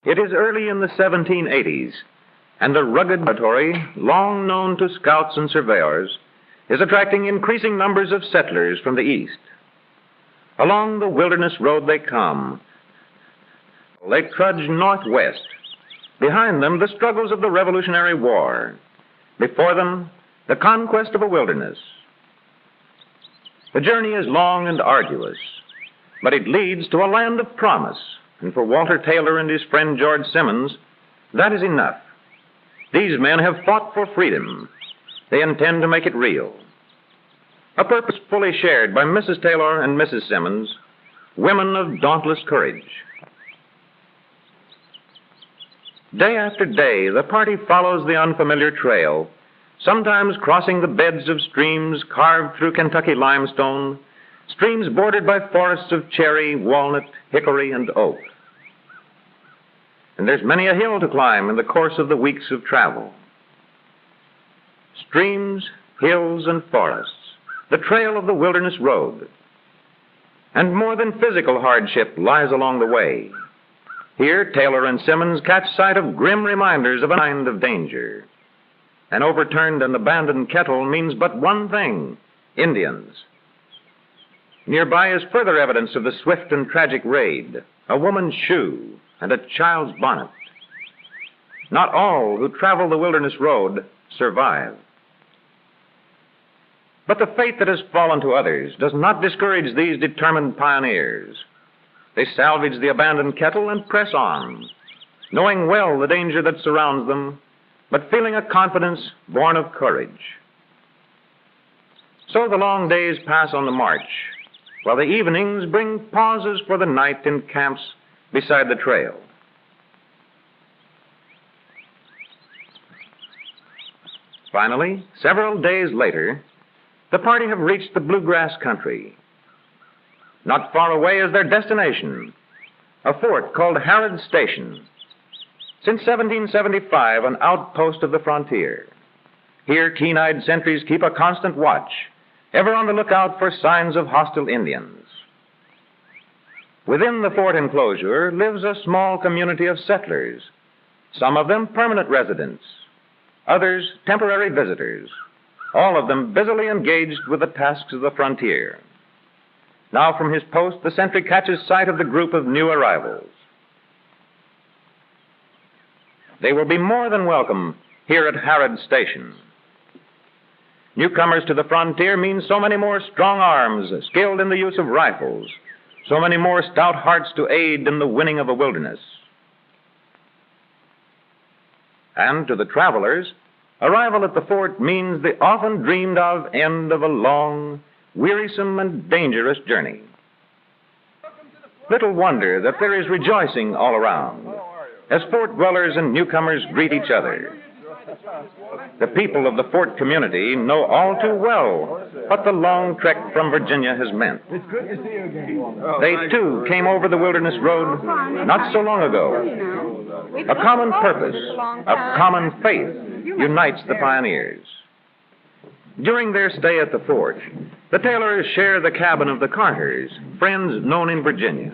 It is early in the 1780s, and the rugged territory, long known to scouts and surveyors, is attracting increasing numbers of settlers from the east. Along the wilderness road they come. They trudge northwest. Behind them, the struggles of the Revolutionary War. Before them, the conquest of a wilderness. The journey is long and arduous, but it leads to a land of promise. And for Walter Taylor and his friend George Simmons, that is enough. These men have fought for freedom. They intend to make it real. A purpose fully shared by Mrs. Taylor and Mrs. Simmons, women of dauntless courage. Day after day, the party follows the unfamiliar trail, sometimes crossing the beds of streams carved through Kentucky limestone, streams bordered by forests of cherry, walnut, hickory, and oak. And there's many a hill to climb in the course of the weeks of travel. Streams, hills, and forests, the trail of the wilderness road. And more than physical hardship lies along the way. Here, Taylor and Simmons catch sight of grim reminders of a kind of danger. An overturned and abandoned kettle means but one thing: Indians. Nearby is further evidence of the swift and tragic raid: a woman's shoe and a child's bonnet. Not all who travel the wilderness road survive. But the fate that has fallen to others does not discourage these determined pioneers. They salvage the abandoned kettle and press on, knowing well the danger that surrounds them, but feeling a confidence born of courage. So the long days pass on the march, while the evenings bring pauses for the night in camps beside the trail. Finally, several days later, the party have reached the bluegrass country. Not far away is their destination, a fort called Harrod's Station. Since 1775, an outpost of the frontier. Here, keen-eyed sentries keep a constant watch, ever on the lookout for signs of hostile Indians. Within the fort enclosure lives a small community of settlers, some of them permanent residents, others temporary visitors, all of them busily engaged with the tasks of the frontier. Now from his post, the sentry catches sight of the group of new arrivals. They will be more than welcome here at Harrod's Station. Newcomers to the frontier mean so many more strong arms skilled in the use of rifles, so many more stout hearts to aid in the winning of a wilderness. And to the travelers, arrival at the fort means the often dreamed of end of a long, wearisome, and dangerous journey. Little wonder that there is rejoicing all around as fort dwellers and newcomers greet each other. The people of the fort community know all too well what the long trek from Virginia has meant. It's good to see you again. They, too, came over the wilderness road not so long ago. A common purpose, a common faith unites the pioneers. During their stay at the fort, the Taylors share the cabin of the Carters, friends known in Virginia.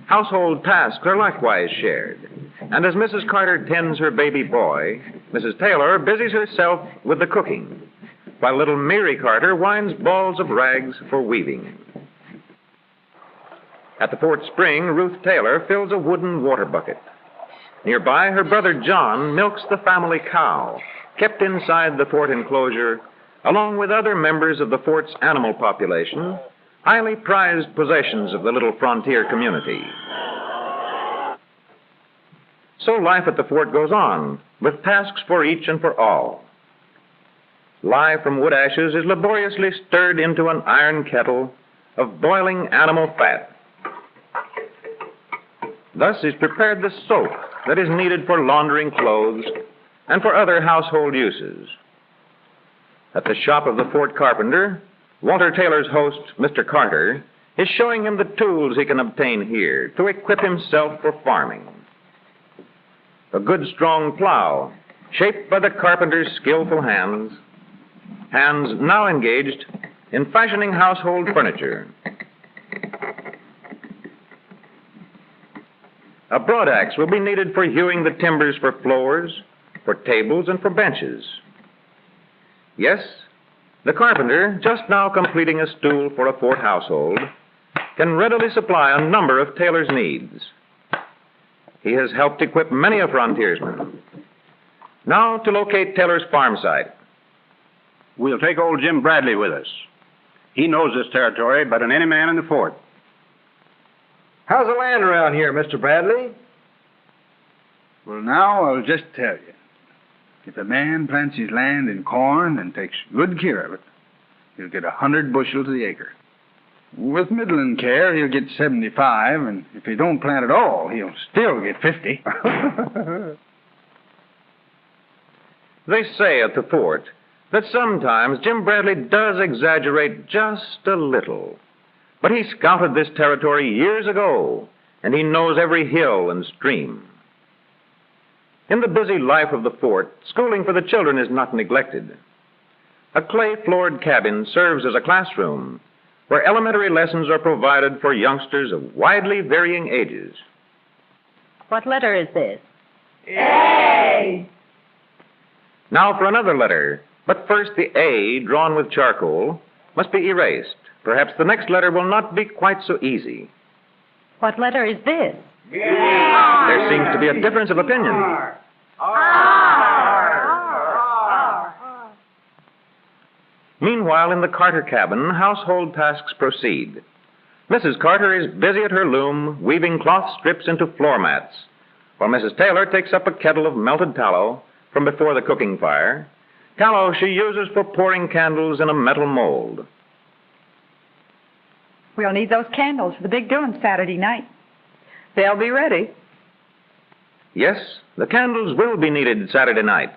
Household tasks are likewise shared. And as Mrs. Carter tends her baby boy, Mrs. Taylor busies herself with the cooking, while little Mary Carter winds balls of rags for weaving. At the fort spring, Ruth Taylor fills a wooden water bucket. Nearby, her brother John milks the family cow, kept inside the fort enclosure, along with other members of the fort's animal population, highly prized possessions of the little frontier community. So life at the fort goes on, with tasks for each and for all. Lye from wood ashes is laboriously stirred into an iron kettle of boiling animal fat. Thus is prepared the soap that is needed for laundering clothes and for other household uses. At the shop of the fort carpenter, Walter Taylor's host, Mr. Carter, is showing him the tools he can obtain here to equip himself for farming. A good strong plow, shaped by the carpenter's skillful hands now engaged in fashioning household furniture. A broadaxe will be needed for hewing the timbers for floors, for tables, and for benches. Yes, the carpenter, just now completing a stool for a fort household, can readily supply a number of Taylor's needs. He has helped equip many a frontiersman. Now to locate Taylor's farm site. We'll take old Jim Bradley with us. He knows this territory better than any man in the fort. How's the land around here, Mr. Bradley? Well, now I'll just tell you. If a man plants his land in corn and takes good care of it, he'll get 100 bushels to the acre. With middling care, he'll get 75, and if he don't plant at all, he'll still get 50. They say at the fort that sometimes Jim Bradley does exaggerate just a little. But he scouted this territory years ago, and he knows every hill and stream. In the busy life of the fort, schooling for the children is not neglected. A clay-floored cabin serves as a classroom where elementary lessons are provided for youngsters of widely varying ages. What letter is this? A. Now for another letter, but first the A, drawn with charcoal, must be erased. Perhaps the next letter will not be quite so easy. What letter is this? There seems to be a difference of opinion. Meanwhile, in the Carter cabin, household tasks proceed. Mrs. Carter is busy at her loom, weaving cloth strips into floor mats, while Mrs. Taylor takes up a kettle of melted tallow from before the cooking fire, tallow she uses for pouring candles in a metal mold. We'll need those candles for the big doing Saturday night. They'll be ready. Yes, the candles will be needed Saturday night.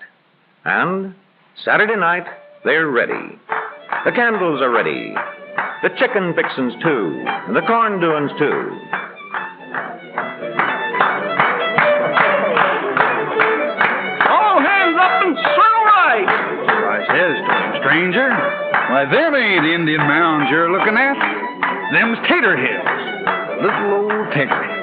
And Saturday night, they're ready. The candles are ready. The chicken fixins, too. And the corn doings, too. All hands up and circle right. I says to him, stranger, why, them ain't Indian mounds you're looking at. Them's Tater Hills. Little old Tater Hills.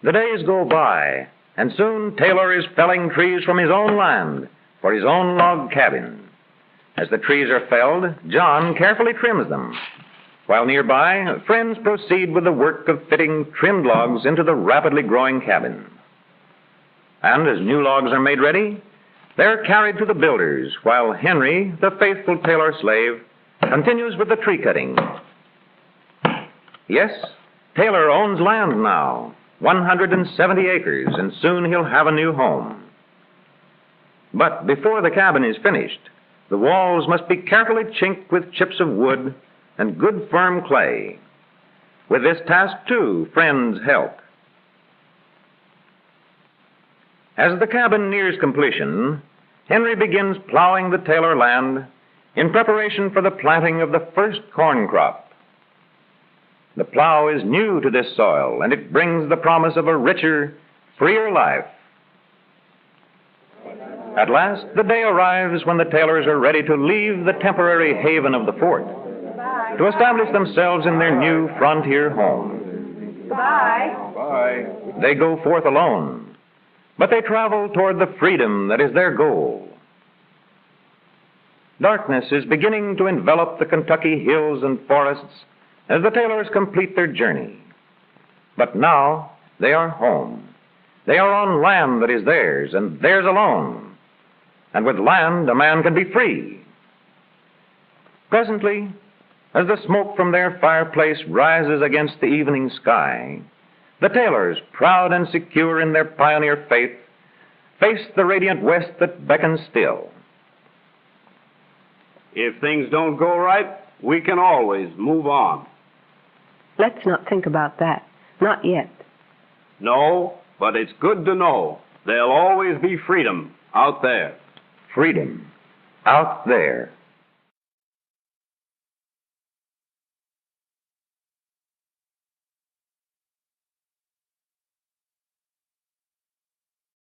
The days go by, and soon Taylor is felling trees from his own land for his own log cabin. As the trees are felled, John carefully trims them, while nearby, friends proceed with the work of fitting trimmed logs into the rapidly growing cabin. And as new logs are made ready, they're carried to the builders, while Henry, the faithful Taylor slave, continues with the tree cutting. Yes, Taylor owns land now. 170 acres, and soon he'll have a new home. But before the cabin is finished, the walls must be carefully chinked with chips of wood and good firm clay. With this task, too, friends help. As the cabin nears completion, Henry begins plowing the Taylor land in preparation for the planting of the first corn crop. The plow is new to this soil, and it brings the promise of a richer, freer life. At last, the day arrives when the Taylors are ready to leave the temporary haven of the fort to establish themselves in their new frontier home. Goodbye. Bye. They go forth alone, but they travel toward the freedom that is their goal. Darkness is beginning to envelop the Kentucky hills and forests as the Taylors complete their journey. But now they are home. They are on land that is theirs, and theirs alone. And with land, a man can be free. Presently, as the smoke from their fireplace rises against the evening sky, the Taylors, proud and secure in their pioneer faith, face the radiant west that beckons still. If things don't go right, we can always move on. Let's not think about that. Not yet. No, but it's good to know there'll always be freedom out there. Freedom out there.